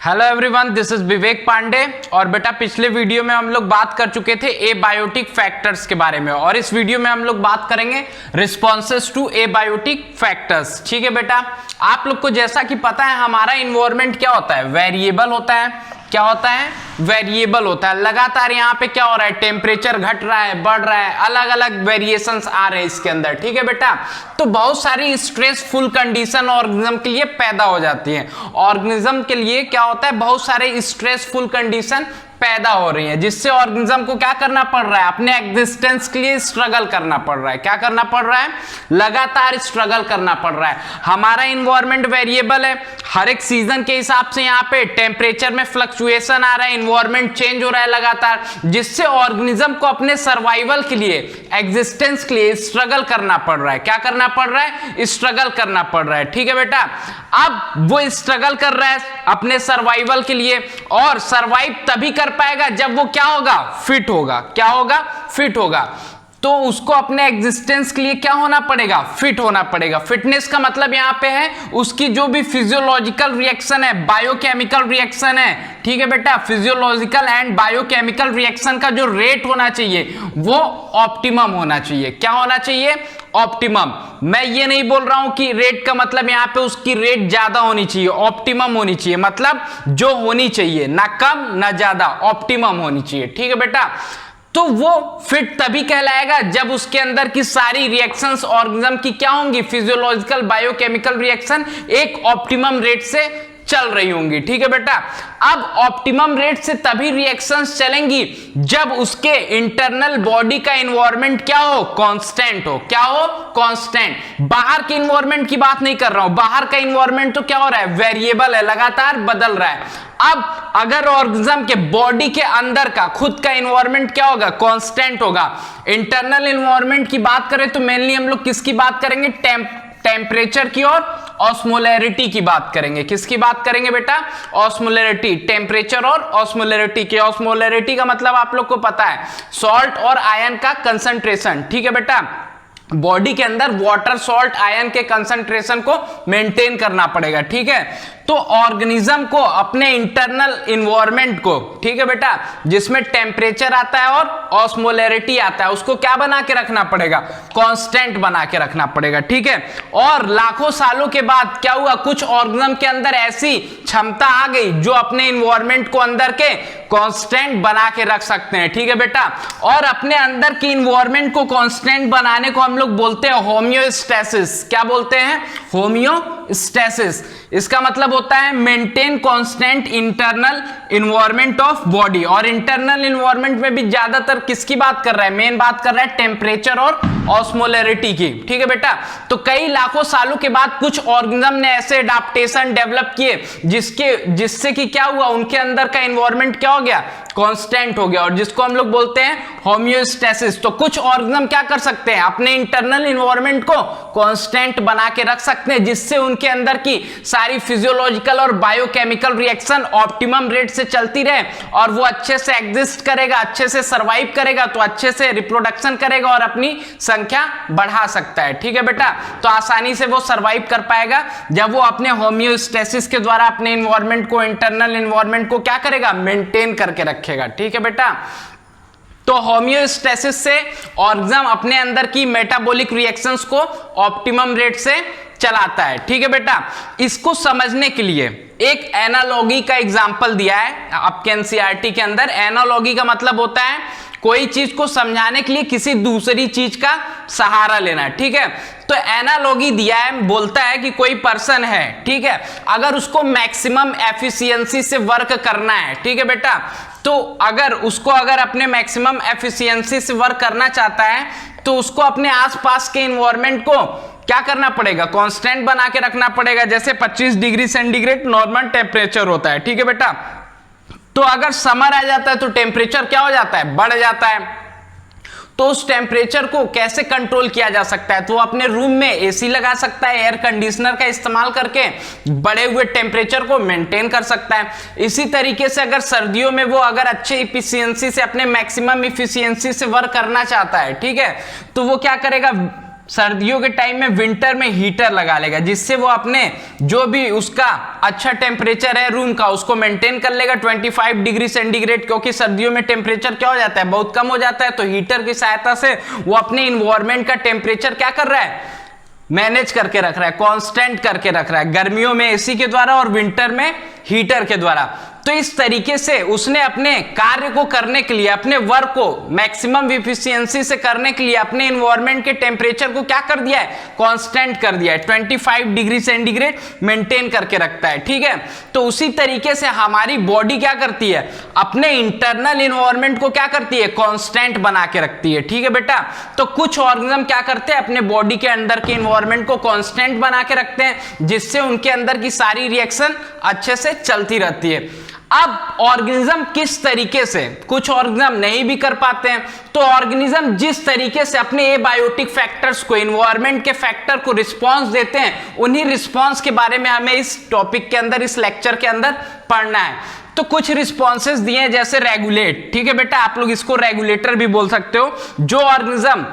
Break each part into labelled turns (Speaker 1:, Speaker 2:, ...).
Speaker 1: Hello everyone, this is विवेक पांडे। और बेटा पिछले वीडियो में हम लोग बात कर चुके थे एबायोटिक फैक्टर्स के बारे में, और इस वीडियो में हम लोग बात करेंगे रिस्पॉन्सेस टू एबायोटिक फैक्टर्स। ठीक है बेटा, आप लोग को जैसा कि पता है हमारा इन्वायरमेंट क्या होता है, वेरिएबल होता है। क्या होता है? वेरिएबल होता है। लगातार यहाँ पे क्या हो रहा है, टेम्परेचर घट रहा है, बढ़ रहा है, अलग अलग वेरिएशंस आ रहे हैं इसके अंदर। ठीक है बेटा, तो बहुत सारी स्ट्रेसफुल कंडीशन ऑर्गेनिज्म के लिए पैदा हो जाती है। ऑर्गेनिज्म के लिए क्या होता है, बहुत सारे स्ट्रेसफुल कंडीशन पैदा हो रही है, जिससे ऑर्गेनिज्म को क्या करना पड़ रहा है, अपने एग्जिस्टेंस के लिए स्ट्रगल करना पड़ रहा है। क्या करना पड़ रहा है? लगातार स्ट्रगल करना पड़ रहा है। हमारा इन्वायरमेंट वेरिएबल है, हर एक सीजन के हिसाब से यहाँ पे टेम्परेचर में फ्लक्चुएशन आ रहा है, इन्वायरमेंट चेंज हो रहा है लगातार, जिससे ऑर्गेनिज्म को अपने सर्वाइवल के लिए, एग्जिस्टेंस के लिए स्ट्रगल करना पड़ रहा है। क्या करना पड़ रहा है? स्ट्रगल करना पड़ रहा है। ठीक है बेटा, अब वो स्ट्रगल कर रहा है अपने सर्वाइवल के लिए, और सर्वाइव तभी कर पाएगा जब वो क्या होगा, फिट होगा। क्या होगा? फिट होगा। तो उसको अपने एग्जिस्टेंस के लिए क्या होना पड़ेगा, फिट होना पड़ेगा। फिटनेस का मतलब यहां पे है उसकी जो भी फिजियोलॉजिकल रिएक्शन है, बायोकेमिकल रिएक्शन है। ठीक है बेटा, फिजियोलॉजिकल एंड बायोकेमिकल रिएक्शन का जो रेट होना चाहिए वो ऑप्टिमम होना चाहिए। क्या होना चाहिए? ऑप्टिमम। मैं ये नहीं बोल रहा हूं कि रेट का मतलब यहां पे उसकी रेट ज्यादा होनी चाहिए, ऑप्टिमम होनी चाहिए, मतलब जो होनी चाहिए, ना कम ना ज्यादा, ऑप्टिमम होनी चाहिए। ठीक है बेटा, तो वो फिट तभी कहलाएगा जब उसके अंदर की सारी रिएक्शंस ऑर्गेनिज्म की क्या होंगी, फिजियोलॉजिकल बायोकेमिकल रिएक्शन एक ऑप्टिमम रेट से चल रही होंगी। ठीक है बेटा, अब ऑप्टिमम रेट से तभी रिएक्शंस चलेंगी जब उसके इंटरनल बॉडी का इन्वायरमेंट क्या हो, कांस्टेंट हो। क्या हो? कांस्टेंट। बाहर के इन्वायरमेंट की बात नहीं कर रहा हूं, बाहर का इन्वायरमेंट तो क्या हो रहा है, वेरिएबल है, लगातार बदल रहा है। अब अगर ऑर्गेनिज्म के बॉडी के अंदर का खुद का इन्वायरमेंट क्या होगा, कांस्टेंट होगा। इंटरनल इन्वायरमेंट की बात करें तो मेनली हम लोग किसकी बात करेंगे, टेम्परेचर की और ऑस्मोलैरिटी की बात करेंगे। किसकी बात करेंगे बेटा? ऑस्मोलैरिटी, टेम्परेचर और ऑस्मोलैरिटी की। ऑस्मोलैरिटी का मतलब आप लोग को पता है, सॉल्ट और आयन का कंसंट्रेशन। ठीक है बेटा, बॉडी के अंदर वाटर, सॉल्ट, आयन के कंसंट्रेशन को मेंटेन करना पड़ेगा। ठीक है, तो ऑर्गेनिज्म को अपने इंटरनल इन्वायरमेंट को, ठीक है बेटा, जिसमें टेम्परेचर आता है और ऑस्मोलैरिटी आता है, उसको क्या बना के रखना पड़ेगा, कांस्टेंट बना के रखना पड़ेगा। ठीक है, और लाखों सालों के बाद क्या हुआ, कुछ ऑर्गेनिज्म के अंदर ऐसी क्षमता आ गई जो अपने इन्वायरमेंट को अंदर के कांस्टेंट बना के रख सकते हैं। ठीक है बेटा, और अपने अंदर की इन्वायरमेंट को कांस्टेंट बनाने को हम लोग बोलते हैं होमियोस्टेसिस। क्या बोलते हैं? होमियोस्टेसिस। इसका मतलब होता है maintain constant internal environment of body. और इंटरनल इन्वायरमेंट में भी ज्यादातर किसकी बात कर रहा है, मेन बात कर रहा है टेम्परेचर और ऑस्मोलैरिटी की। ठीक है बेटा, तो कई लाखों सालों के बाद कुछ ऑर्गेनिज्म ने ऐसे एडाप्टेशन डेवलप किए जिससे कि क्या हुआ, उनके अंदर का इन्वायरमेंट क्या हो गया, कांस्टेंट हो गया, और जिसको हम लोग बोलते हैं होमियोस्टेसिस। तो कुछ ऑर्गेनिज्म क्या कर सकते हैं, अपने इंटरनल इन्वायरमेंट को कांस्टेंट बना के रख सकते हैं, जिससे उनके अंदर की सारी फिजियोलॉजिकल और बायोकेमिकल रिएक्शन ऑप्टिमम रेट से चलती रहे, और वो अच्छे से एग्जिस्ट करेगा, अच्छे से सर्वाइव करेगा, तो अच्छे से रिप्रोडक्शन करेगा और अपनी संख्या बढ़ा सकता है। ठीक है बेटा, तो आसानी से वो सर्वाइव कर पाएगा जब वो अपने होमियोस्टेसिस के द्वारा अपने इन्वायरमेंट को, इंटरनल इन्वायरमेंट को क्या करेगा, मेंटेन करके रखेगा। ठीक है बेटा, तो होमियोस्टेसिस से ऑर्गेनिज्म अपने अंदर की मेटाबॉलिक रिएक्शंस को ऑप्टिमम रेट से चलाता है। ठीक है बेटा, इसको समझने के लिए एक एनालॉजी का एग्जांपल दिया है आपके एनसीईआरटी के अंदर। एनालॉजी का मतलब होता है कोई चीज को समझाने के लिए किसी दूसरी चीज का सहारा लेना। ठीक है, तो एनालॉजी दिया है, बोलता है कि कोई पर्सन है, ठीक है, अगर उसको मैक्सिमम एफिशिएंसी से वर्क करना है, ठीक है बेटा, तो अगर अपने मैक्सिमम एफिशिएंसी से वर्क करना चाहता है तो उसको अपने आसपास के इन्वायरमेंट को क्या करना पड़ेगा, कांस्टेंट बना के रखना पड़ेगा। जैसे 25 डिग्री सेंटीग्रेड नॉर्मल टेम्परेचर होता है। ठीक है बेटा, तो अगर समर आ जाता है तो टेम्परेचर क्या हो जाता है, बढ़ जाता है। तो उस टेम्परेचर को कैसे कंट्रोल किया जा सकता है, तो वो अपने रूम में एसी लगा सकता है, एयर कंडीशनर का इस्तेमाल करके बढ़े हुए टेम्परेचर को मेंटेन कर सकता है। इसी तरीके से अगर सर्दियों में वो अगर अच्छे इफिशियंसी से, अपने मैक्सिमम इफिशियंसी से वर्क करना चाहता है, ठीक है, तो वो क्या करेगा, सर्दियों के टाइम में विंटर में हीटर लगा लेगा, जिससे वो अपने जो भी उसका अच्छा टेम्परेचर है रूम का उसको मेंटेन कर लेगा 25 डिग्री सेंटीग्रेड, क्योंकि सर्दियों में टेम्परेचर क्या हो जाता है, बहुत कम हो जाता है। तो हीटर की सहायता से वो अपने इन्वायरमेंट का टेम्परेचर क्या कर रहा है, मैनेज करके रख रहा है, कांस्टेंट करके रख रहा है, गर्मियों में एसी के द्वारा और विंटर में हीटर के द्वारा। तो इस तरीके से उसने अपने कार्य को करने के लिए, अपने वर्क को मैक्सिमम इफिशियंसी से करने के लिए अपने एनवायरनमेंट के टेम्परेचर को क्या कर दिया है, कांस्टेंट कर दिया है, 25 डिग्री सेंटीग्रेड मेंटेन करके रखता है। ठीक है, तो उसी तरीके से हमारी बॉडी क्या करती है, अपने इंटरनल एनवायरनमेंट को क्या करती है, कांस्टेंट बना के रखती है। ठीक है बेटा, तो कुछ ऑर्गेनिज्म क्या करते हैं, अपने बॉडी के अंदर के एनवायरनमेंट को कांस्टेंट बना के रखते हैं, जिससे उनके अंदर की सारी रिएक्शन अच्छे से चलती रहती है। अब ऑर्गेनिज्म किस तरीके से, कुछ ऑर्गेनिज्म नहीं भी कर पाते हैं, तो ऑर्गेनिज्म जिस तरीके से अपने एबायोटिक फैक्टर्स को, एनवायरनमेंट के फैक्टर को रिस्पांस देते हैं, उन्हीं रिस्पांस के बारे में हमें इस टॉपिक के अंदर, इस लेक्चर के अंदर पढ़ना है। तो कुछ रिस्पॉन्सेस दिए हैं, जैसे रेगुलेट। ठीक है बेटा, आप लोग इसको रेगुलेटर भी बोल सकते हो। जो ऑर्गेनिज्म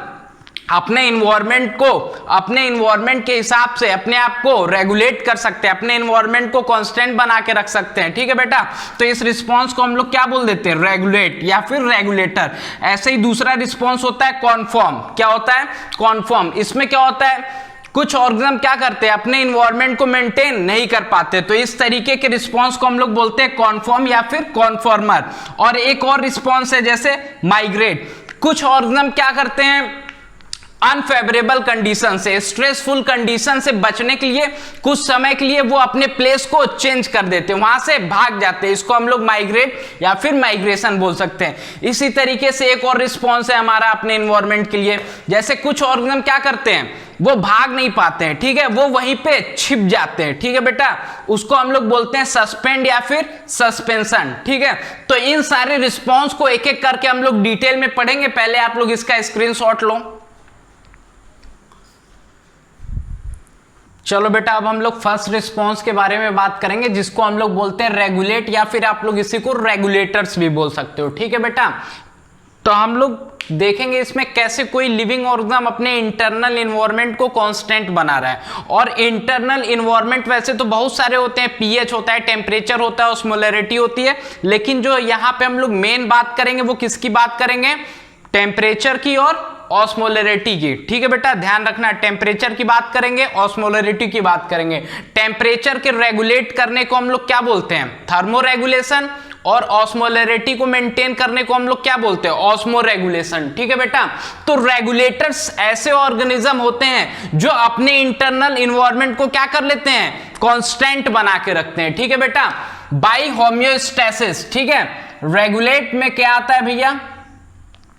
Speaker 1: अपने इन्वायरमेंट को, अपने इन्वायरमेंट के हिसाब से अपने आप को रेगुलेट कर सकते हैं, अपने इन्वायरमेंट को कांस्टेंट बना के रख सकते हैं। ठीक है बेटा, तो इस रिस्पांस को हम लोग क्या बोल देते हैं, रेगुलेट या फिर रेगुलेटर। ऐसे ही दूसरा रिस्पांस होता है कॉन्फॉर्म। क्या होता है, कॉन्फॉर्म। इसमें क्या होता है, कुछ ऑर्गेनिज्म क्या करते हैं, अपने इन्वायरमेंट को मेंटेन नहीं कर पाते, तो इस तरीके के रिस्पांस को हम लोग बोलते हैं कॉन्फॉर्म या फिर कॉन्फॉर्मर। और एक और रिस्पांस है जैसे माइग्रेट। कुछ ऑर्गेनिज्म क्या करते हैं, अनफेवरेबल कंडीशन से, स्ट्रेसफुल कंडीशन से बचने के लिए कुछ समय के लिए वो अपने प्लेस को चेंज कर देते हैं, वहां से भाग जाते हैं। इसको हम लोग माइग्रेट या फिर माइग्रेशन बोल सकते हैं। इसी तरीके से एक और रिस्पॉन्स है हमारा अपने एनवायरनमेंट के लिए, जैसे कुछ ऑर्गेनिज्म क्या करते हैं, वो भाग नहीं पाते हैं। ठीक है, वो वहीं पे छिप जाते हैं। ठीक है बेटा, उसको हम लोग बोलते हैं सस्पेंड या फिर सस्पेंशन। ठीक है, तो इन सारे रिस्पॉन्स को एक एक करके हम लोग डिटेल में पढ़ेंगे। पहले आप लोग इसका स्क्रीनशॉट लो। चलो बेटा, अब हम लोग फर्स्ट रिस्पांस के बारे में बात करेंगे, जिसको हम लोग बोलते हैं रेगुलेट या फिर आप लोग इसी को रेगुलेटर्स भी बोल सकते हो। ठीक है बेटा, तो हम लोग देखेंगे इसमें कैसे कोई लिविंग ऑर्गेनिज्म अपने इंटरनल एनवायरनमेंट को कांस्टेंट बना रहा है। और इंटरनल एनवायरनमेंट वैसे तो बहुत सारे होते हैं, पीएच होता है, टेम्परेचर होता है, ऑस्मोलैरिटी होती है, लेकिन जो यहाँ पे हम लोग मेन बात करेंगे वो किसकी बात करेंगे, टेम्परेचर की और ऑस्मोलैरिटी की। ठीक है बेटा, ध्यान रखना, टेम्परेचर की बात करेंगे, ऑस्मोलैरिटी की बात करेंगे। टेम्परेचर के रेगुलेट करने को हम लोग क्या बोलते हैं, थर्मो रेगुलेशन, और ऑस्मोलैरिटी को मेंटेन करने को हम लोग क्या बोलते हैं, ऑस्मो रेगुलेशन। ठीक है बेटा, तो रेगुलेटर्स ऐसे ऑर्गेनिज्म होते हैं जो अपने इंटरनल एनवायरनमेंट को क्या कर लेते हैं, कांस्टेंट बना के रखते हैं। ठीक है बेटा, बाय होमियोस्टेसिस। ठीक है, रेगुलेट में क्या आता है भैया,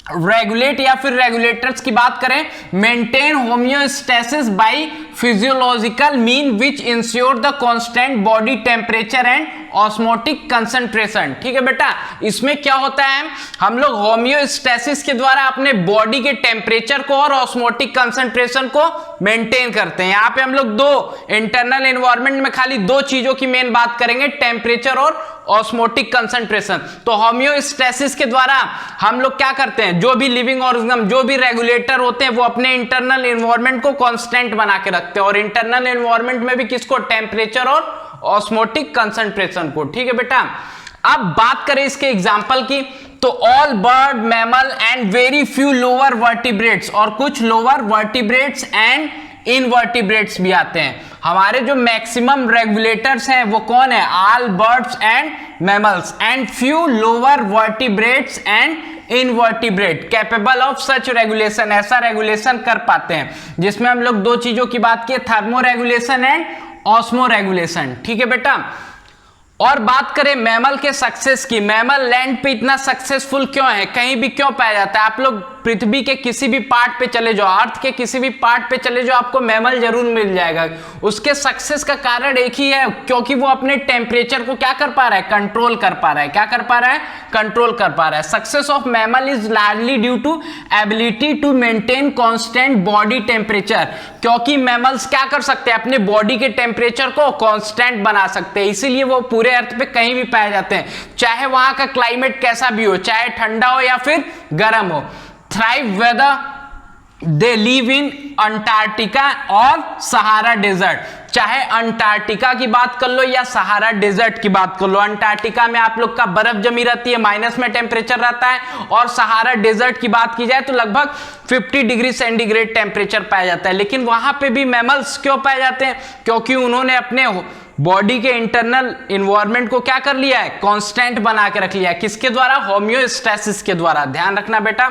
Speaker 1: रेगुलेट या फिर रेगुलेटर्स की बात करें, maintain homeostasis by physiological mean which ensure the constant body temperature and osmotic concentration. ठीक है बेटा, इसमें क्या होता है, हम लोग होमियोस्टेसिस के द्वारा अपने बॉडी के टेम्परेचर को और ऑस्मोटिक कंसंट्रेशन को मेंटेन करते हैं। यहां पे हम लोग दो इंटरनल एनवायरनमेंट में खाली दो चीजों की मेन बात करेंगे, टेम्परेचर और ऑस्मोटिक कंसंट्रेशन। तो होमियोस्टेसिस के द्वारा हम लोग क्या करते हैं, जो भी लिविंग ऑर्गेनिज्म, जो भी रेगुलेटर होते हैं, वो अपने इंटरनल एनवायरनमेंट को कांस्टेंट बना के रखते हैं, और इंटरनल एनवायरनमेंट में भी किसको, टेम्परेचर और ऑस्मोटिक कंसंट्रेशन को। ठीक है बेटा, अब बात करें इसके एग्जांपल की, तो all bird, mammal and very few lower vertebrates, और कुछ लोअर वर्टिब्रेट्स एंड इनवर्टिब्रेट्स भी आते हैं। हमारे जो मैक्सिमम रेगुलेटर्स हैं वो कौन है, all birds and mammals and few lower vertebrates and invertebrate capable of such regulation, ऐसा रेगुलेशन कर पाते हैं, जिसमें हम लोग दो चीजों की बात की, thermo regulation and osmo regulation. ठीक है बेटा, और बात करें मैमल के सक्सेस की, मैमल लैंड पे इतना सक्सेसफुल क्यों है, कहीं भी क्यों पाया जाता है, आप लोग पृथ्वी के किसी भी पार्ट पे चले जाओ, अर्थ के किसी भी पार्ट पे चले जाओ, आपको मैमल जरूर मिल जाएगा। उसके सक्सेस का कारण एक ही है, क्योंकि वो अपने टेम्परेचर को क्या कर पा रहा है, कंट्रोल कर पा रहा है। क्या कर पा रहा है, कंट्रोल कर पा रहा है। Success of mammal is largely due to ability to maintain constant body temperature, क्योंकि मैमल्स क्या कर सकते हैं, अपने बॉडी के टेम्परेचर को कांस्टेंट बना सकते हैं, इसीलिए वो पूरे अर्थ पे कहीं भी पाए जाते हैं, चाहे वहां का क्लाइमेट कैसा भी हो, चाहे ठंडा हो या फिर गर्म हो। Thrive whether they live in Antarctica और सहारा डेजर्ट। चाहे अंटार्कटिका की बात कर लो या सहारा डेजर्ट की बात कर लो, अंटार्कटिका में आप लोग का बर्फ जमी रहती है, माइनस में टेम्परेचर रहता है, और सहारा डेजर्ट की बात की जाए तो लगभग 50 डिग्री सेंटीग्रेड टेम्परेचर पाया जाता है। लेकिन वहां पे भी मैमल्स क्यों पाए जाते हैं? क्योंकि उन्होंने अपने बॉडी के इंटरनल इन्वायरमेंट को क्या कर लिया है? कांस्टेंट बना के रख लिया है। किसके द्वारा? होम्योस्टैसिस के द्वारा। ध्यान रखना बेटा।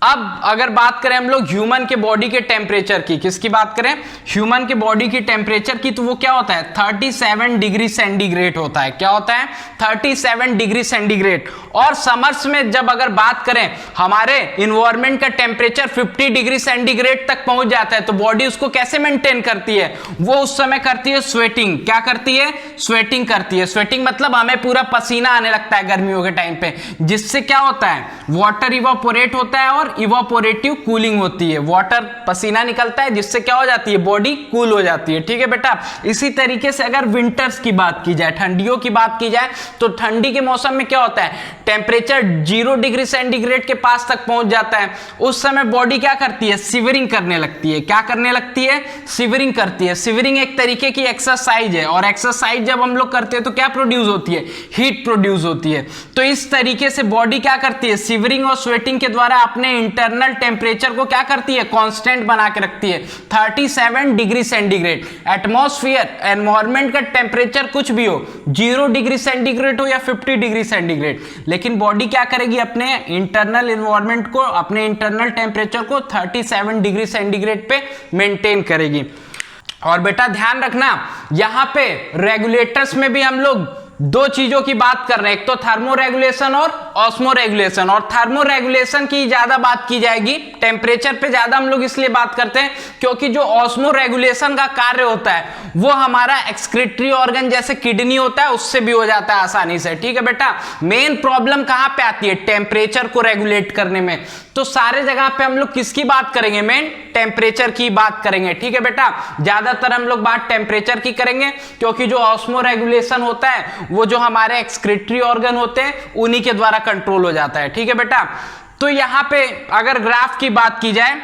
Speaker 1: अब अगर बात करें हम लोग ह्यूमन के बॉडी के टेम्परेचर की, किसकी बात करें? ह्यूमन के बॉडी की टेम्परेचर की, तो वो क्या होता है? 37 डिग्री सेंटीग्रेड होता है। क्या होता है? 37 डिग्री सेंटीग्रेड। और समर्स में जब अगर बात करें, हमारे इन्वायरमेंट का टेम्परेचर 50 डिग्री सेंटीग्रेड तक पहुंच जाता है, तो बॉडी उसको कैसे मेंटेन करती है? वो उस समय करती है स्वेटिंग। क्या करती है? स्वेटिंग करती है। स्वेटिंग मतलब हमें पूरा पसीना आने लगता है गर्मियों के टाइम पे, जिससे क्या होता है? वाटर इवापोरेट होता है और इवापोरेटिव कूलिंग होती है। वाटर, पसीना निकलता है, जिससे क्या हो जाती है? बॉडी कूल हो जाती है। ठीक है बेटा। इसी तरीके से अगर विंटर्स की बात की जाए, ठंडियों की बात की जाए, तो ठंडी के मौसम में क्या होता है? टेम्परेचर 0 डिग्री सेंटीग्रेड के पास तक पहुंच जाता है। उस समय बॉडी क्या करती है? सिवरिंग करने लगती है। क्या करने लगती है? सिवरिंग करती है। सिवरिंग एक तरीके की एक्सरसाइज है, और एक्सरसाइज जब हम लोग करते हैं तो क्या प्रोड्यूस होती है? हीट प्रोड्यूस होती है। तो इस तरीके से बॉडी क्या करती है? सिवरिंग और स्वेटिंग के द्वारा अपने इंटरनल टेम्परेचर को क्या करती है? कांस्टेंट बना के रखती है 37 डिग्री सेंटीग्रेड। एटमॉस्फेयर, एनवायरनमेंट का टेम्परेचर कुछ भी हो, 0 डिग्री सेंटीग्रेड हो या 50 डिग्री सेंटीग्रेड, लेकिन बॉडी क्या करेगी? अपने इंटरनल एनवायरनमेंट को, अपने इंटरनल टेम्परेचर को 37 डिग्री सेंटीग्रेड पे मेंटेन करेगी। और बेटा ध्यान रखना, यहां पे रेगुलेटर्स में भी हम लोग दो चीजों की बात कर रहे हैं, एक तो थर्मो रेगुलेशन और ऑस्मो रेगुलेशन। और थर्मो रेगुलेशन की ज्यादा बात की जाएगी, टेम्परेचर पे ज्यादा हम लोग इसलिए बात करते हैं क्योंकि जो ऑस्मो रेगुलेशन का कार्य होता है वो हमारा एक्सक्रीटरी ऑर्गन जैसे किडनी होता है उससे भी हो जाता है आसानी से। ठीक है बेटा। मेन प्रॉब्लम कहां पे आती है? टेम्परेचर को रेगुलेट करने में। तो सारे जगह पे हम लोग किसकी बात करेंगे? मेन टेम्परेचर की बात करेंगे। ठीक है बेटा। ज्यादातर हम लोग बात टेम्परेचर की करेंगे क्योंकि जो ऑस्मो रेगुलेशन होता है वो जो हमारे एक्सक्रीटरी ऑर्गन होते हैं उन्हीं के द्वारा कंट्रोल हो जाता है। ठीक है बेटा। तो यहां पे अगर ग्राफ की बात की जाए,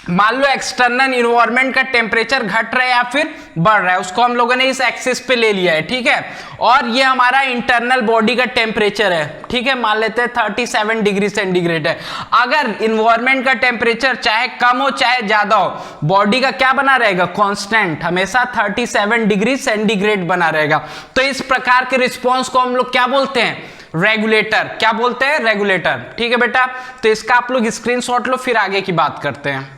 Speaker 1: मान लो एक्सटर्नल इन्वायरमेंट का टेम्परेचर घट रहा है या फिर बढ़ रहा है, उसको हम लोगों ने इस एक्सिस पे ले लिया है। ठीक है। और ये हमारा इंटरनल बॉडी का टेम्परेचर है। ठीक है। मान लेते हैं 37 डिग्री सेंटीग्रेड है। अगर इन्वायरमेंट का टेम्परेचर चाहे कम हो चाहे ज्यादा हो, बॉडी का क्या बना रहेगा? कांस्टेंट, हमेशा 37 डिग्री सेंटीग्रेड बना रहेगा। तो इस प्रकार के रिस्पॉन्स को हम लोग क्या बोलते हैं? रेगुलेटर। क्या बोलते हैं? रेगुलेटर। ठीक है बेटा। तो इसका आप लोग स्क्रीनशॉट लो, फिर आगे की बात करते हैं।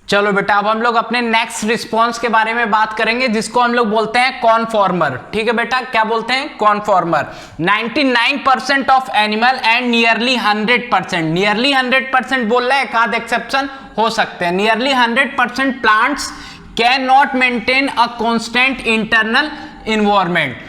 Speaker 1: चलो बेटा, अब हम लोग अपने नेक्स्ट रिस्पॉन्स के बारे में बात करेंगे जिसको हम लोग बोलते हैं कॉनफॉर्मर। ठीक है बेटा। क्या बोलते हैं? कॉनफॉर्मर। 99% of animal and nearly 100%, nearly 100% बोल रहा है, एक आध एक्सेप्शन हो सकते हैं। Nearly 100% plants can not maintain a constant internal environment.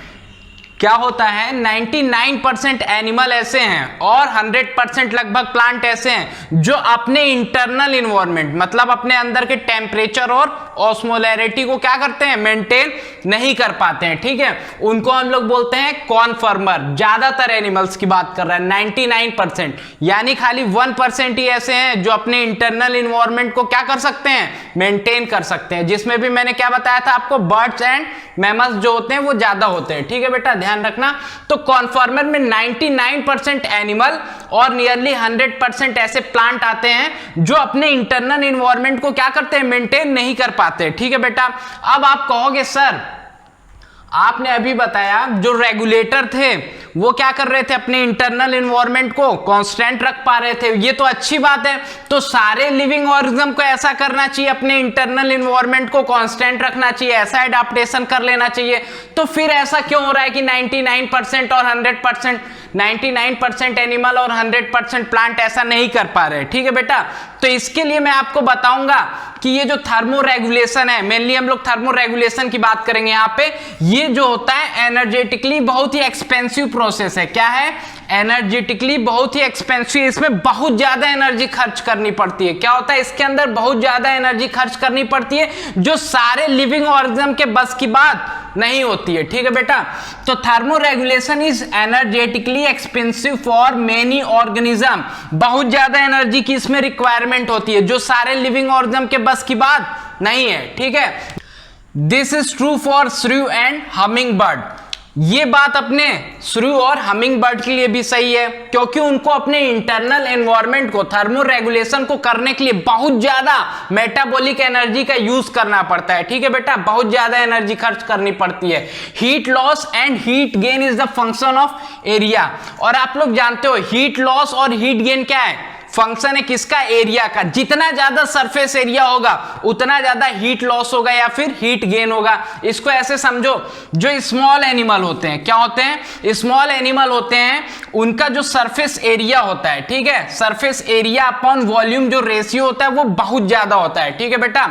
Speaker 1: क्या होता है? 99% एनिमल ऐसे हैं और 100% लगभग प्लांट ऐसे हैं जो अपने इंटरनल इन्वायरमेंट, मतलब अपने अंदर के टेम्परेचर और ऑस्मोलैरिटी को क्या करते हैं? मेंटेन नहीं कर पाते हैं। ठीक है। उनको हम लोग बोलते हैं कॉनफॉर्मर। ज्यादातर एनिमल्स की बात कर रहे हैं, 99%, यानी खाली 1% ही ऐसे हैं जो अपने इंटरनल इन्वायरमेंट को क्या कर सकते हैं? मेंटेन कर सकते हैं, जिसमें भी मैंने क्या बताया था आपको? बर्ड्स एंड मैमल्स जो होते हैं वो ज्यादा होते हैं। ठीक है बेटा, ध्यान रखना। तो कॉनफॉर्मर में 99% एनिमल और नियरली 100% ऐसे प्लांट आते हैं जो अपने इंटरनल इन्वायरमेंट को क्या करते हैं? मेंटेन नहीं कर पाते। ठीक है बेटा। अब आप कहोगे सर, आपने अभी बताया जो रेगुलेटर थे वो क्या कर रहे थे? अपने इंटरनल इन्वायरमेंट को कांस्टेंट रख पा रहे थे। ये तो अच्छी बात है। तो सारे लिविंग ऑर्गेनिज्म को ऐसा करना चाहिए, अपने इंटरनल इन्वायरमेंट को कांस्टेंट रखना चाहिए, ऐसा एडाप्टेशन कर लेना चाहिए। तो फिर ऐसा क्यों हो रहा है कि 99% और 100%, 99% एनिमल और 100% प्लांट ऐसा नहीं कर पा रहे? ठीक है बेटा। तो इसके लिए मैं आपको बताऊंगा कि ये जो थर्मो रेगुलेशन है, मेनली हम लोग थर्मो रेगुलेशन की बात करेंगे यहाँ पे। ये जो होता है एनर्जेटिकली बहुत ही एक्सपेंसिव प्रोसेस है। क्या है? एनर्जेटिकली बहुत ही एक्सपेंसिव। इसमें बहुत ज्यादा एनर्जी खर्च करनी पड़ती है। क्या होता है? इसके अंदर बहुत ज्यादा एनर्जी खर्च करनी पड़ती है जो सारे लिविंग ऑर्गेनिज्म के बस की बात नहीं होती है, ठीक है बेटा। तो thermo regulation is energetically expensive for many organism, बहुत ज्यादा एनर्जी की इसमें रिक्वायरमेंट होती है जो सारे लिविंग ऑर्गेनिज्म के बस की बात नहीं है, ठीक है। दिस इज ट्रू फॉर श्रू एंड हमिंग बर्ड, ये बात अपने श्रू और हमिंग बर्ड के लिए भी सही है, क्योंकि उनको अपने इंटरनल एनवायरनमेंट को थर्मो रेगुलेशन को करने के लिए बहुत ज्यादा मेटाबॉलिक एनर्जी का यूज करना पड़ता है, ठीक है बेटा, बहुत ज्यादा एनर्जी खर्च करनी पड़ती है। Heat loss and heat gain is the function of area, और आप लोग जानते हो हीट लॉस और हीट गेन क्या है, फंक्शन है किसका, एरिया का। जितना ज्यादा सरफेस एरिया होगा उतना ज्यादा हीट लॉस होगा या फिर हीट गेन होगा। इसको ऐसे समझो, जो स्मॉल एनिमल होते हैं, क्या होते हैं, स्मॉल एनिमल होते हैं, उनका जो सरफेस एरिया होता है, ठीक है, सरफेस एरिया अपॉन वॉल्यूम जो रेशियो होता है वो बहुत ज्यादा होता है, ठीक है बेटा।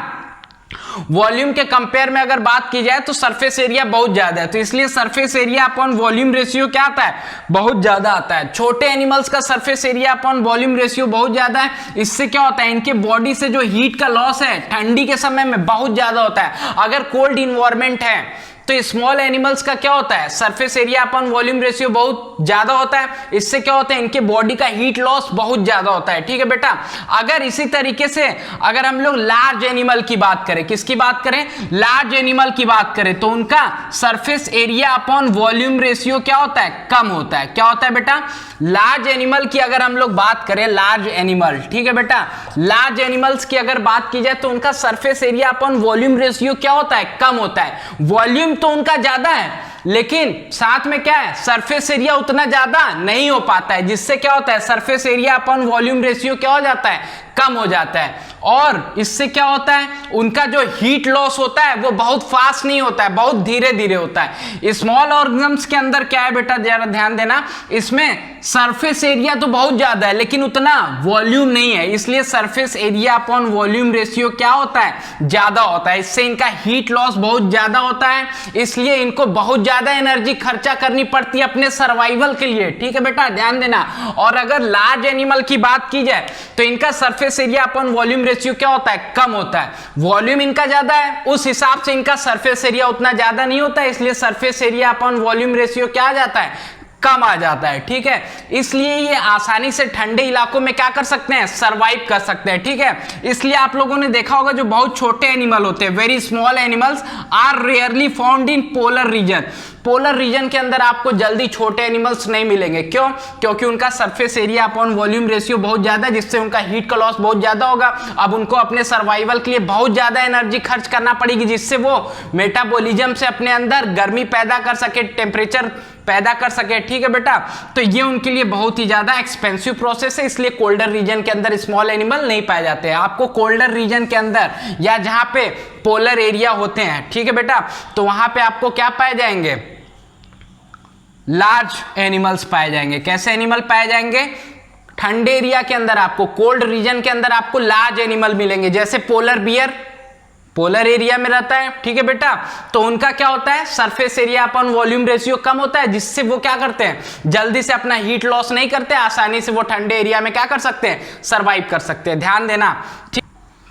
Speaker 1: वॉल्यूम के कंपेयर में अगर बात की जाए तो सरफेस एरिया बहुत ज्यादा है, तो इसलिए surface area upon volume ratio क्या आता है, बहुत ज्यादा आता है। छोटे एनिमल्स का surface area upon volume ratio बहुत ज्यादा है, इससे क्या होता है, इनके बॉडी से जो हीट का लॉस है ठंडी के समय में बहुत ज्यादा होता है। अगर कोल्ड इन्वायरमेंट है तो स्मॉल एनिमल्स का क्या होता है, surface area upon volume ratio बहुत ज्यादा होता है, इससे क्या होता है, इनके बॉडी का हीट लॉस बहुत ज्यादा होता है, ठीक है बेटा। अगर इसी तरीके से अगर हम लोग लार्ज एनिमल की बात करें, किसकी बात करें, लार्ज एनिमल की बात करें, तो उनका surface area upon volume ratio क्या होता है, कम होता है। क्या होता है बेटा, लार्ज एनिमल की अगर हम लोग बात करें, लार्ज एनिमल, ठीक है बेटा, लार्ज एनिमल्स की अगर बात की जाए तो उनका surface area upon volume ratio क्या होता है, कम होता है। वॉल्यूम तो उनका ज्यादा है, लेकिन साथ में क्या है, सरफेस एरिया उतना ज्यादा नहीं हो पाता है, जिससे क्या होता है, surface area upon volume ratio क्या हो जाता है, कम हो जाता है। और इससे क्या होता है, उनका जो हीट लॉस होता है वो बहुत फास्ट नहीं होता है, बहुत धीरे धीरे होता है। स्मॉल ऑर्गेनिजम्स के अंदर क्या है बेटा, जरा ध्यान देना, इसमें सरफेस एरिया तो बहुत ज्यादा है लेकिन उतना वॉल्यूम नहीं है, इसलिए surface area upon volume ratio क्या होता है, ज्यादा होता है। इससे इनका हीट लॉस बहुत ज्यादा होता है, इसलिए इनको बहुत ज्यादा एनर्जी खर्चा करनी पड़ती है अपने सर्वाइवल के लिए, ठीक है बेटा, ध्यान देना। और अगर लार्ज एनिमल की बात की जाए तो इनका surface area upon volume ratio क्या होता है, कम होता है। वॉल्यूम इनका ज्यादा है, उस हिसाब से इनका सरफेस एरिया उतना ज्यादा नहीं होता है, इसलिए surface area upon volume ratio क्या आ जाता है, कम आ जाता है, ठीक है। इसलिए ये आसानी से ठंडे इलाकों में क्या कर सकते हैं, सरवाइव कर सकते हैं, ठीक है। इसलिए आप लोगों ने देखा होगा जो बहुत छोटे एनिमल होते हैं, very small animals are rarely found in polar region. Polar region के अंदर आपको जल्दी छोटे एनिमल्स नहीं मिलेंगे, क्यों, क्योंकि उनका surface area upon volume ratio बहुत ज्यादा है, जिससे उनका हीट का लॉस बहुत ज्यादा होगा। अब उनको अपने सर्वाइवल के लिए बहुत ज्यादा एनर्जी खर्च करना पड़ेगी, जिससे वो मेटाबॉलिज्म से अपने अंदर गर्मी पैदा कर सके, टेम्परेचर पैदा कर सके, ठीक है बेटा। तो ये उनके लिए बहुत ही ज्यादा एक्सपेंसिव प्रोसेस है, इसलिए कोल्डर रीजन के अंदर स्मॉल एनिमल नहीं पाए जाते हैं। आपको कोल्डर रीजन के अंदर या जहां पे पोलर एरिया होते हैं, ठीक है बेटा, तो वहां पे आपको क्या पाए जाएंगे, लार्ज एनिमल्स पाए जाएंगे। कैसे एनिमल पाए जाएंगे, ठंडे एरिया के अंदर आपको, कोल्ड रीजन के अंदर आपको लार्ज एनिमल मिलेंगे, जैसे पोलर बियर पोलर एरिया में रहता है, ठीक है बेटा। तो उनका क्या होता है, surface area upon volume ratio कम होता है, जिससे वो क्या करते हैं, जल्दी से अपना हीट लॉस नहीं करते, आसानी से वो ठंडे एरिया में क्या कर सकते हैं, सरवाइव कर सकते हैं। ध्यान देना, ठीक।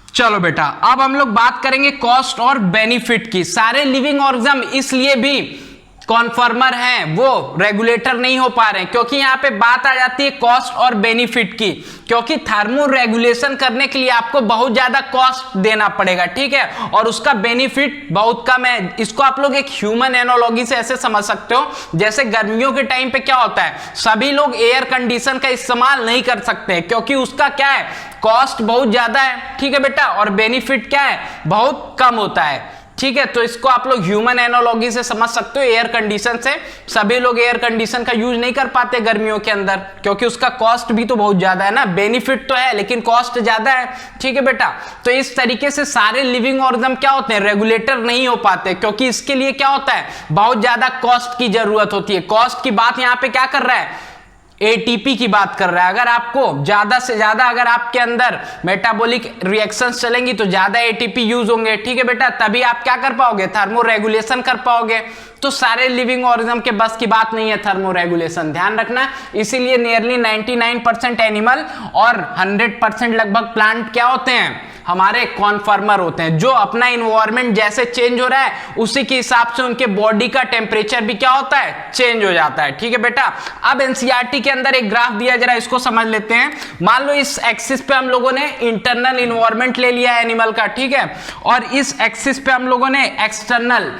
Speaker 1: चलो बेटा, अब हम लोग बात करेंगे कॉस्ट और बेनिफिट की। सारे लिविंग ऑर्गेनिज्म इसलिए भी कॉन्फर्मर हैं, वो रेगुलेटर नहीं हो पा रहे हैं, क्योंकि यहां पे बात आ जाती है कॉस्ट और बेनिफिट की। क्योंकि थर्मो रेगुलेशन करने के लिए आपको बहुत ज्यादा कॉस्ट देना पड़ेगा, ठीक है, और उसका बेनिफिट बहुत कम है। इसको आप लोग एक ह्यूमन एनालॉजी से ऐसे समझ सकते हो, जैसे गर्मियों के टाइम पे क्या होता है, सभी लोग एयर कंडीशन का इस्तेमाल नहीं कर सकते, क्योंकि उसका क्या है, कॉस्ट बहुत ज्यादा है, ठीक है बेटा, और बेनिफिट क्या है, बहुत कम होता है, ठीक है। तो इसको आप लोग ह्यूमन एनालॉजी से समझ सकते हो, एयर कंडीशन से। सभी लोग एयर कंडीशन का यूज नहीं कर पाते गर्मियों के अंदर, क्योंकि उसका कॉस्ट भी तो बहुत ज्यादा है ना, बेनिफिट तो है लेकिन कॉस्ट ज्यादा है, ठीक है बेटा। तो इस तरीके से सारे लिविंग ऑर्गेनिज्म क्या होते हैं, रेगुलेटर नहीं हो पाते, क्योंकि इसके लिए क्या होता है, बहुत ज्यादा कॉस्ट की जरूरत होती है। कॉस्ट की बात यहां पे क्या कर रहा है, एटीपी की बात कर रहा है। अगर आपको ज्यादा से ज्यादा अगर आपके अंदर मेटाबॉलिक रिएक्शंस चलेंगी तो ज्यादा एटीपी यूज होंगे, ठीक है बेटा, तभी आप क्या कर पाओगे, थर्मो रेगुलेशन कर पाओगे। तो सारे लिविंग ऑर्गेनिज्म के बस की बात नहीं है थर्मो रेगुलेशन, ध्यान रखना। इसीलिए नियरली 99% एनिमल और 100% लगभग प्लांट क्या होते हैं, हमारे कॉन्फर्मर होते हैं, जो अपना इन्वायरमेंट जैसे चेंज हो रहा है उसी के हिसाब से उनके बॉडी का टेम्परेचर भी क्या होता है, चेंज हो जाता है। ठीक है बेटा, अब एनसीईआरटी के अंदर एक ग्राफ दिया, जरा इसको समझ लेते हैं। मान लो इस एक्सिस पे हम लोगों ने इंटरनल इन्वायरमेंट ले लिया है एनिमल का, ठीक है, और इस एक्सिस पे हम लोगों ने एक्सटर्नल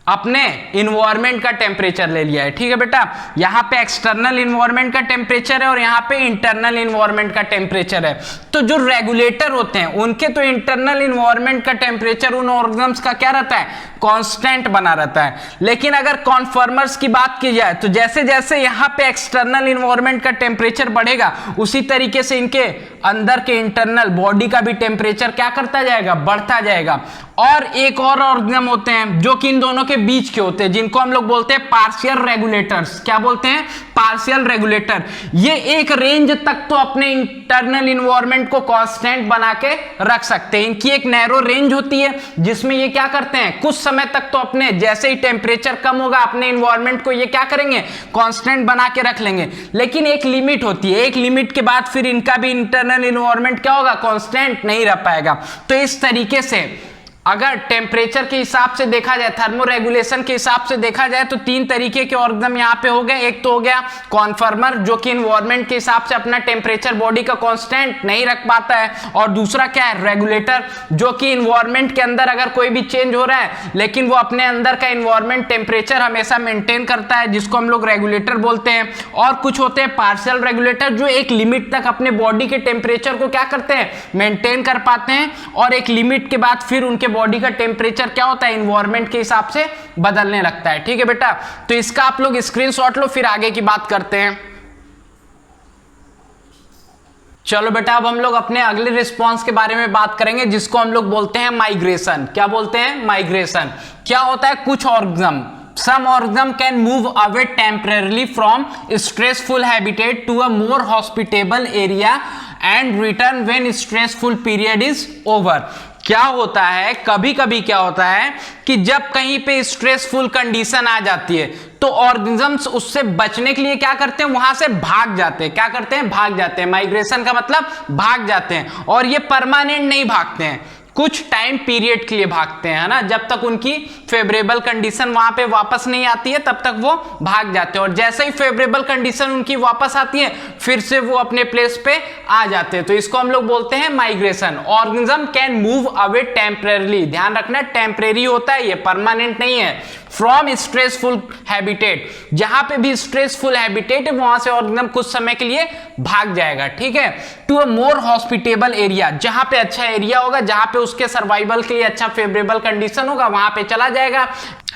Speaker 1: अपने इन्वायरमेंट का टेम्परेचर ले लिया है। ठीक है बेटा, यहां पे एक्सटर्नल इन्वायरमेंट का टेम्परेचर है और यहां पे इंटरनल इन्वायरमेंट का टेम्परेचर है। तो जो रेगुलेटर होते हैं उनके तो इंटरनल इन्वायरमेंट का टेम्परेचर उन ऑर्गेनिज्म्स का क्या रहता है, कांस्टेंट बना रहता है। लेकिन अगर कॉन्फर्मर्स की बात की जाए तो जैसे जैसे यहां पे एक्सटर्नल इन्वायरमेंट का टेम्परेचर बढ़ेगा उसी तरीके से इनके अंदर के इंटरनल बॉडी का भी टेम्परेचर क्या करता जाएगा, बढ़ता जाएगा। और एक और ऑर्गेनिज्म होते हैं जो कि इन दोनों के बीच के होते हैं, जिनको हम लोग बोलते हैं पार्शियल रेगुलेटर्स। क्या बोलते हैं, पार्शियल रेगुलेटर। ये एक रेंज तक तो अपने इंटरनल इन्वायरमेंट को कांस्टेंट बना के रख सकते हैं। इनकी एक नैरो रेंज होती है जिसमें ये क्या करते हैं, कुछ समय तक तो अपने जैसे ही टेम्परेचर कम होगा अपने इन्वायरमेंट को ये क्या करेंगे, कांस्टेंट बना के रख लेंगे। लेकिन एक लिमिट होती है, एक लिमिट के बाद फिर इनका भी इंटरनल इन्वायरमेंट क्या होगा, कांस्टेंट नहीं रह पाएगा। तो इस तरीके से अगर टेम्परेचर के हिसाब से देखा जाए, थर्मो रेगुलेशन के हिसाब से देखा जाए तो तीन तरीके के ऑर्गेनिज्म यहाँ पे हो गए। एक तो हो गया कॉन्फर्मर जो कि इन्वायरमेंट के हिसाब से अपना टेम्परेचर बॉडी का कांस्टेंट नहीं रख पाता है, और दूसरा क्या है, रेगुलेटर, जो कि इन्वायरमेंट के अंदर अगर कोई भी चेंज हो रहा है लेकिन वो अपने अंदर का इन्वायरमेंट टेम्परेचर हमेशा मेंटेन करता है, जिसको हम लोग रेगुलेटर बोलते हैं। और कुछ होते हैं पार्शियल रेगुलेटर जो एक लिमिट तक अपने बॉडी के टेम्परेचर को क्या करते हैं, मेंटेन कर पाते हैं, और एक लिमिट के बाद फिर उनके बॉडी का टेम्परेचर क्या होता है, इन्वायरमेंट के हिसाब से बदलने लगता है। ठीक है बेटा, तो इसका आप लोग स्क्रीनशॉट लो, फिर आगे की बात करते हैं। चलो बेटा, अब हम लोग अपने अगले रिस्पांस के बारे में बात करेंगे जिसको हम लोग बोलते हैं माइग्रेशन। क्या बोलते हैं, माइग्रेशन। क्या होता है, कुछ organism, some organism can move away temporarily from stressful habitat to a more hospitable area and return when stressful period is over। क्या होता है, कभी कभी क्या होता है कि जब कहीं पे स्ट्रेसफुल कंडीशन आ जाती है तो ऑर्गेनिजम्स उससे बचने के लिए क्या करते हैं, वहां से भाग जाते हैं। क्या करते हैं, भाग जाते हैं। माइग्रेशन का मतलब भाग जाते हैं, और ये परमानेंट नहीं भागते हैं, कुछ टाइम पीरियड के लिए भागते हैं, है ना। जब तक उनकी फेवरेबल कंडीशन वहां पे वापस नहीं आती है तब तक वो भाग जाते हैं, और जैसे ही फेवरेबल कंडीशन उनकी वापस आती है फिर से वो अपने प्लेस पे आ जाते हैं। तो इसको हम लोग बोलते हैं migration. Organism can move away temporarily, ध्यान रखना टेम्परेरी होता है, ये परमानेंट नहीं है। फ्रॉम स्ट्रेसफुल हैबिटेट, जहां पे भी स्ट्रेसफुल हैबिटेट है वहां से ऑर्गेनिज्म कुछ समय के लिए भाग जाएगा। ठीक है, to a more hospitable area, जहां पे अच्छा एरिया होगा, जहां पे उसके सर्वाइवल के लिए अच्छा फेवरेबल कंडीशन होगा वहां पे चला जाएगा।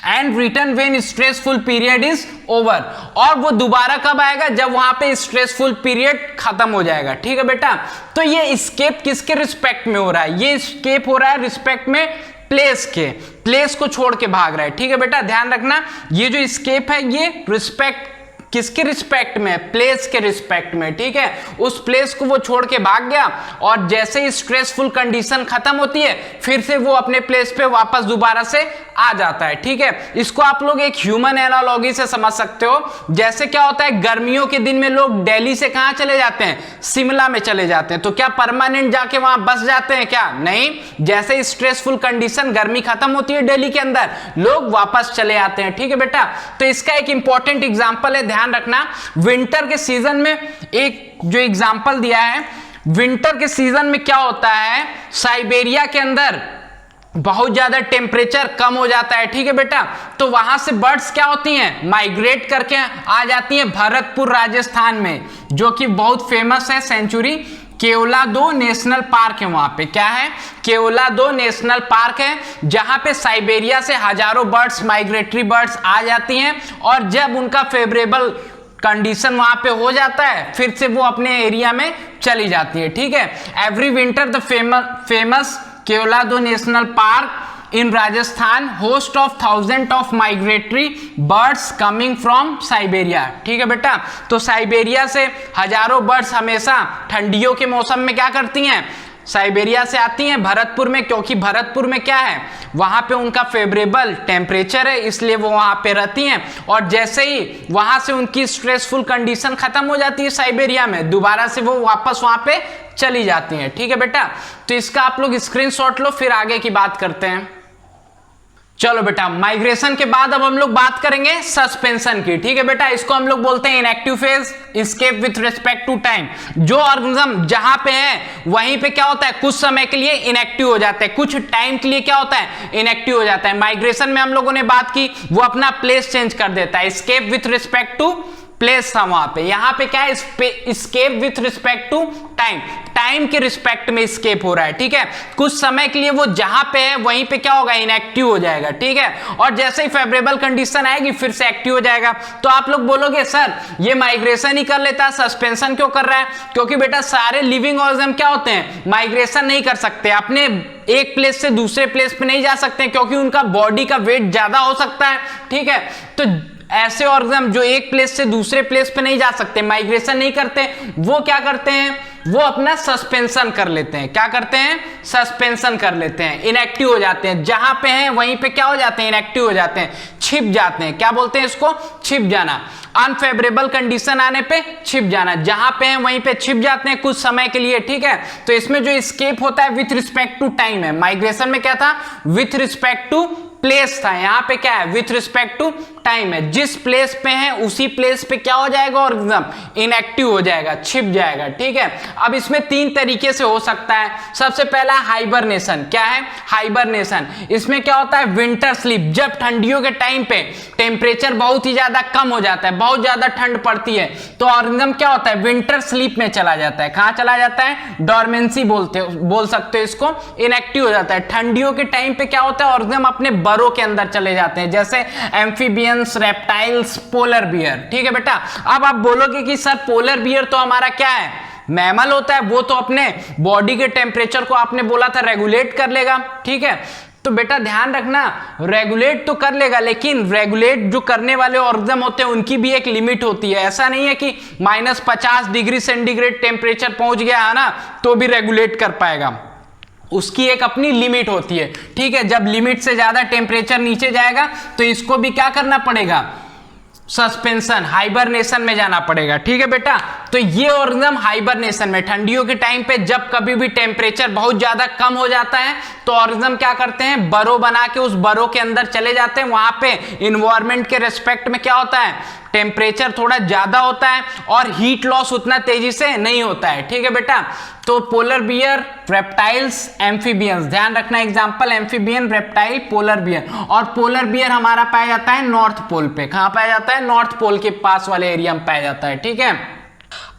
Speaker 1: And return when stressful period is over, और वो दोबारा कब आएगा, जब वहां पे स्ट्रेसफुल पीरियड खत्म हो जाएगा। ठीक है बेटा, तो ये स्केप किसके रिस्पेक्ट में हो रहा है, ये स्केप हो रहा है रिस्पेक्ट में प्लेस के, प्लेस को छोड़ के भाग रहा है। ठीक है बेटा, ध्यान रखना, ये जो स्केप है ये रिस्पेक्ट किसके रिस्पेक्ट में, प्लेस के रिस्पेक्ट में। ठीक है, उस प्लेस को वो छोड़ के भाग गया, और जैसे ही स्ट्रेसफुल कंडीशन खत्म होती है फिर से वो अपने प्लेस पे वापस दोबारा से आ जाता है। ठीक है, इसको आप लोग एक ह्यूमन एनालॉजी से समझ सकते हो। जैसे क्या होता है, गर्मियों के दिन में लोग दिल्ली से कहां चले जाते हैं, शिमला में चले जाते हैं, तो क्या परमानेंट जाके वहां बस जाते हैं, क्या नहीं। जैसे स्ट्रेसफुल कंडीशन गर्मी खत्म होती है दिल्ली के अंदर, लोग वापस चले आते हैं। ठीक है बेटा, तो इसका एक इंपॉर्टेंट एग्जांपल है, ध्यान रखना। विंटर के सीजन में एक जो एग्जांपल दिया है, विंटर के सीजन में क्या होता है, साइबेरिया के अंदर बहुत ज्यादा टेम्परेचर कम हो जाता है। ठीक है बेटा, तो वहां से बर्ड्स क्या होती हैं, माइग्रेट करके आ जाती हैं भरतपुर राजस्थान में, जो कि बहुत फेमस है सेंचुरी केओलादो नेशनल पार्क है। वहां पे क्या है, केओलादो नेशनल पार्क है, जहां पे साइबेरिया से हजारों बर्ड्स, माइग्रेटरी बर्ड्स आ जाती हैं, और जब उनका फेवरेबल कंडीशन वहां पे हो जाता है फिर से वो अपने एरिया में चली जाती है। ठीक है, every winter the famous Keoladeo National Park in Rajasthan host of thousands of migratory birds coming from Siberia। ठीक है बेटा, तो साइबेरिया से हजारों बर्ड्स हमेशा ठंडियों के मौसम में क्या करती हैं, साइबेरिया से आती हैं भरतपुर में, क्योंकि भरतपुर में क्या है, वहां पे उनका फेवरेबल टेम्परेचर है, इसलिए वो वहां पे रहती हैं। और जैसे ही वहां से उनकी स्ट्रेसफुल कंडीशन खत्म हो जाती है साइबेरिया में, दोबारा से वो वापस वहां पे चली जाती हैं। ठीक है बेटा, तो इसका आप लोग स्क्रीनशॉट लो, फिर आगे की बात करते हैं। चलो बेटा, माइग्रेशन के बाद अब हम लोग बात करेंगे सस्पेंशन की। ठीक है बेटा, इसको हम लोग बोलते हैं inactive phase, escape with respect to time. जो ऑर्गेनिज्म जहां पे है वहीं पे क्या होता है, कुछ समय के लिए इनएक्टिव हो जाता है, कुछ टाइम के लिए क्या होता है, इनएक्टिव हो जाता है। माइग्रेशन में हम लोगों ने बात की, वो अपना प्लेस चेंज कर देता है, escape with respect to place था वहां पे। यहां पे क्या है, escape with respect to time, time के रिस्पेक्ट में एस्केप हो रहा है। ठीक है, कुछ समय के लिए वो जहां पे है वहीं पे क्या होगा, इनएक्टिव हो जाएगा। ठीक है, और जैसे ही फेवरेबल कंडीशन आएगी फिर से एक्टिव हो जाएगा। तो आप लोग बोलोगे सर ये माइग्रेशन ही कर लेता है, सस्पेंशन क्यों कर रहा है? क्योंकि बेटा सारे लिविंग ऑर्गेनिज्म क्या होते हैं, माइग्रेशन नहीं कर सकते, अपने एक प्लेस से दूसरे प्लेस पे नहीं जा सकते, क्योंकि उनका बॉडी का वेट ज्यादा हो सकता है। ठीक है, तो ऐसे ऑर्गेनिज्म जो एक प्लेस से दूसरे प्लेस पे नहीं जा सकते, माइग्रेशन नहीं करते, वो क्या करते हैं, वो अपना सस्पेंशन कर लेते हैं। क्या करते हैं, सस्पेंशन कर लेते हैं, इनएक्टिव हो जाते हैं। जहां पे हैं वहीं पे क्या हो जाते हैं, इनएक्टिव हो जाते हैं, छिप जाते हैं। क्या बोलते हैं इसको, छिप जाना। अनफेवरेबल कंडीशन आने पे छिप जाना, जहां पे हैं वहीं पे छिप जाते हैं कुछ समय के लिए। ठीक है, तो इसमें जो एस्केप होता है विथ रिस्पेक्ट टू टाइम है, माइग्रेशन में क्या था, विथ रिस्पेक्ट टू प्लेस था, यहां पे क्या है, विथ रिस्पेक्ट टू टाइम है। जिस प्लेस पे है उसी प्लेस पे क्या हो जाएगा, ऑर्गेनिज्म इनएक्टिव हो जाएगा, छिप जाएगा। ठीक है, अब इसमें तीन तरीके से हो सकता है। सबसे पहला हाइबरनेशन। क्या है, हाइबरनेशन। इसमें क्या होता है, विंटर स्लीप, जब ठंडियों के टाइम पे टेम्परेचर बहुत ही ज्यादा कम हो जाता है, बहुत ज्यादा ठंड पड़ती है, तो ऑर्गेनिज्म क्या होता है, विंटर स्लीप में चला जाता है। कहां चला जाता है, डोरमेंसी बोल सकते हो इसको, इनएक्टिव हो जाता है। ठंडियों के टाइम पे क्या होता है, ऑर्गेनिज्म अपने बरों के अंदर चले जाते हैं, जैसे एम्फीबियंस, रेप्टाइल्स, पोलर बियर। ठीक है बेटा, अब आप बोलोगे कि सर पोलर बियर तो हमारा क्या है, मैमल होता है, वो तो अपने बॉडी के टेम्परेचर को आपने बोला था रेगुलेट कर लेगा। ठीक है, तो बेटा ध्यान रखना, रेगुलेट तो कर लेगा, लेकिन रेगुलेट जो करने वाले ऑर्गेनिज्म होते हैं उनकी भी एक लिमिट होती है। ऐसा नहीं है कि -50 डिग्री सेंटीग्रेड टेम्परेचर पहुंच गया है ना तो भी रेगुलेट कर पाएगा, उसकी एक अपनी लिमिट होती है। ठीक है, जब लिमिट से ज्यादा टेम्परेचर नीचे जाएगा तो इसको भी क्या करना पड़ेगा, सस्पेंशन, हाइबरनेशन में जाना पड़ेगा। ठीक है बेटा, तो ये ऑर्गेनिज्म हाइबरनेशन में, ठंडियों के टाइम पे जब कभी भी टेम्परेचर बहुत ज्यादा कम हो जाता है तो ऑर्गेनिज्म क्या करते हैं, बरो बना के उस बरो के अंदर चले जाते हैं। वहां पे इन्वायरमेंट के रेस्पेक्ट में क्या होता है, टेम्परेचर थोड़ा ज्यादा होता है और हीट लॉस उतना तेजी से नहीं होता है। ठीक है बेटा, तो पोलर बियर, रेप्टाइल्स, एम्फीबियंस, ध्यान रखना example, amphibian, reptile, polar bear. और पोलर बियर हमारा पाया जाता है नॉर्थ पोल पे। कहां पाया जाता है, नॉर्थ पोल के पास वाले एरिया में पाया जाता है। ठीक है,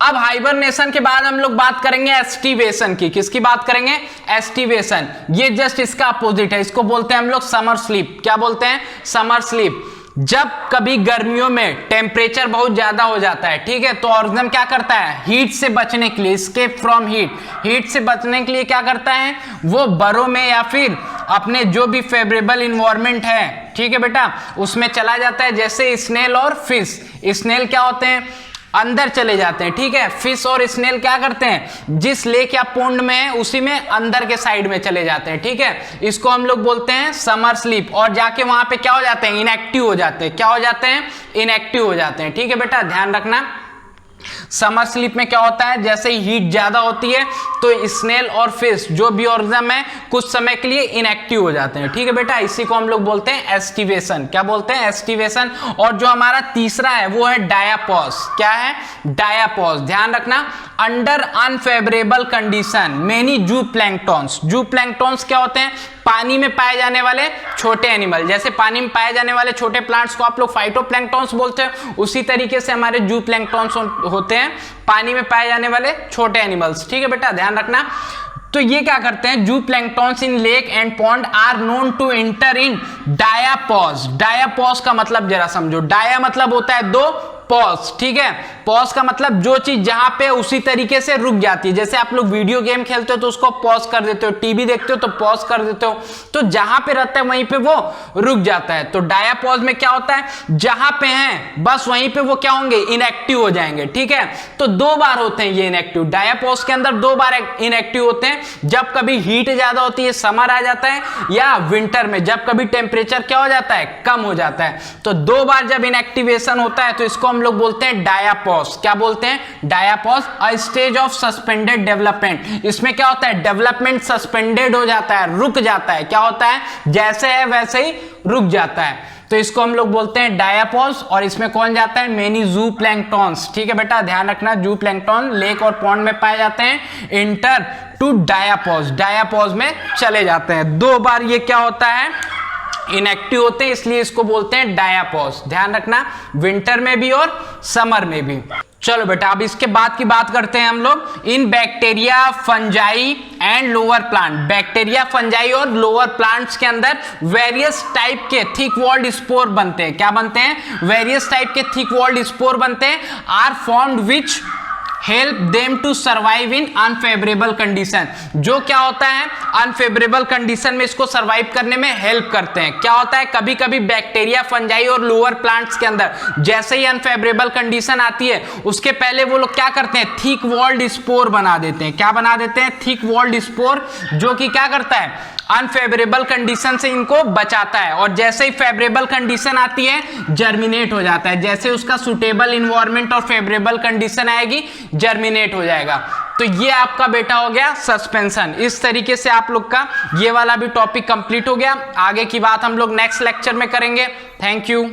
Speaker 1: अब हाइबरनेशन के बाद हम लोग बात करेंगे एस्टिवेशन की। किसकी बात करेंगे, एस्टिवेशन। ये जस्ट इसका अपोजिट है, इसको बोलते हैं हम लोग समर स्लीप। क्या बोलते हैं, समर स्लीप। जब कभी गर्मियों में टेम्परेचर बहुत ज्यादा हो जाता है, ठीक है, तो ऑर्गेनिज्म क्या करता है, हीट से बचने के लिए, एस्केप फ्रॉम हीट, हीट से बचने के लिए क्या करता है, वो बरों में या फिर अपने जो भी फेवरेबल इन्वायरमेंट है, ठीक है बेटा, उसमें चला जाता है। जैसे स्नेल और फिश, स्नेल क्या होते हैं, अंदर चले जाते हैं। ठीक है, फिश और स्नेल क्या करते हैं, जिस लेक या पोंड में है उसी में अंदर के साइड में चले जाते हैं। ठीक है, इसको हम लोग बोलते हैं समर स्लीप। और जाके वहां पे क्या हो जाते हैं, इनएक्टिव हो जाते हैं। क्या हो जाते हैं, इनएक्टिव हो जाते हैं। ठीक है बेटा, ध्यान रखना। समर स्लीप में क्या होता है, जैसे ही हीट ज्यादा होती है तो स्नेल और फिश जो भी ऑर्गेनिज्म है कुछ समय के लिए इनएक्टिव हो जाते हैं। ठीक है बेटा, इसी को हम लोग बोलते हैं एस्टिवेशन। क्या बोलते हैं, एस्टिवेशन। और जो हमारा तीसरा है वो है डायापॉज। क्या है, डायापॉज। ध्यान रखना, अंडर अनफेवरेबल कंडीशन मेनी जू प्लैंक्टॉन्स। जू प्लैंक्टॉन्स क्या होते हैं, पानी में पाए जाने वाले छोटे एनिमल। जैसे पानी में पाए जाने वाले छोटे प्लांट्स को आप लोग फाइटोप्लैंक्टॉन्स बोलते हैं, उसी तरीके से हमारे जू प्लैंक्टॉन्स होते हैं, पानी में पाए जाने वाले छोटे एनिमल्स। ठीक है बेटा, ध्यान रखना। तो ये क्या करते हैं, zooplanktons in lake and pond are known to enter in diapause. Diapause का मतलब जरा समझो, डाया मतलब होता है दो, पॉज। ठीक है, पॉज का मतलब जो चीज जहां पे उसी तरीके से रुक जाती है। जैसे आप लोग वीडियो गेम खेलते हो तो उसको पॉज कर देते हो, टीवी देखते हो तो पॉज कर देते हो, तो जहां पे रहता है वहीं पे वो रुक जाता है। तो डायापॉज में क्या होता है, जहां पे हैं बस वहीं पे वो क्या होंगे, इनएक्टिव हो जाएंगे। ठीक है, तो 2 बार होते हैं ये इनएक्टिव। डायापॉज के अंदर 2 बार इनएक्टिव होते हैं, जब कभी हीट ज्यादा होती है, समर आ जाता है, या विंटर में जब कभी टेम्परेचर क्या हो जाता है, कम हो जाता है। तो 2 बार जब इनएक्टिवेशन होता है तो इसको हम लोग बोलते हैं डायापॉज। क्या बोलते हैं, diapause. A stage of suspended development. इसमें क्या होता है, डेवलपमेंट सस्पेंडेड हो जाता है, रुक जाता है। क्या होता है, जैसे है वैसे ही रुक जाता है, तो इसको हम लोग बोलते हैं डायापॉज। और इसमें कौन जाता है, मेनी जू प्लैंक्टॉन्स। ठीक है बेटा, ध्यान रखना, जू प्लैंक्टॉन लेक और पॉन्ड में पाए जाते हैं, इंटर टू डायापॉज, डायापॉज में चले जाते हैं। 2 बार ये क्या होता है, इनएक्टिव होते हैं, इसलिए इसको बोलते हैं डायापॉज। ध्यान रखना, विंटर में भी और समर में भी। चलो बेटा, अब इसके बाद की बात करते हैं हम लोग। In bacteria, fungi and lower plant. Bacteria, fungi और लोअर प्लांट्स के अंदर वेरियस टाइप के थिक वॉल्ड स्पोर बनते हैं। क्या बनते हैं, वेरियस टाइप के थिक वॉल्ड स्पोर बनते हैं, are formed which help them to survive in unfavourable condition. जो क्या होता है, अनफेवरेबल कंडीशन में इसको सर्वाइव करने में हेल्प करते हैं। क्या होता है, कभी कभी बैक्टीरिया, फंजाई और लोअर प्लांट्स के अंदर जैसे ही अनफेवरेबल कंडीशन आती है उसके पहले वो लोग क्या करते हैं, थिक वॉल्ड स्पोर बना देते हैं। क्या बना देते हैं, थिक वॉल्ड स्पोर, जो कि क्या करता है, अनफेवरेबल कंडीशन से इनको बचाता है। और जैसे ही फेवरेबल कंडीशन आती है जर्मिनेट हो जाता है। जैसे उसका सुटेबल इन्वायरमेंट और फेवरेबल कंडीशन आएगी जर्मिनेट हो जाएगा। तो ये आपका बेटा हो गया सस्पेंशन। इस तरीके से आप लोग का ये वाला भी टॉपिक कंप्लीट हो गया। आगे की बात हम लोग नेक्स्ट लेक्चर में करेंगे। Thank you.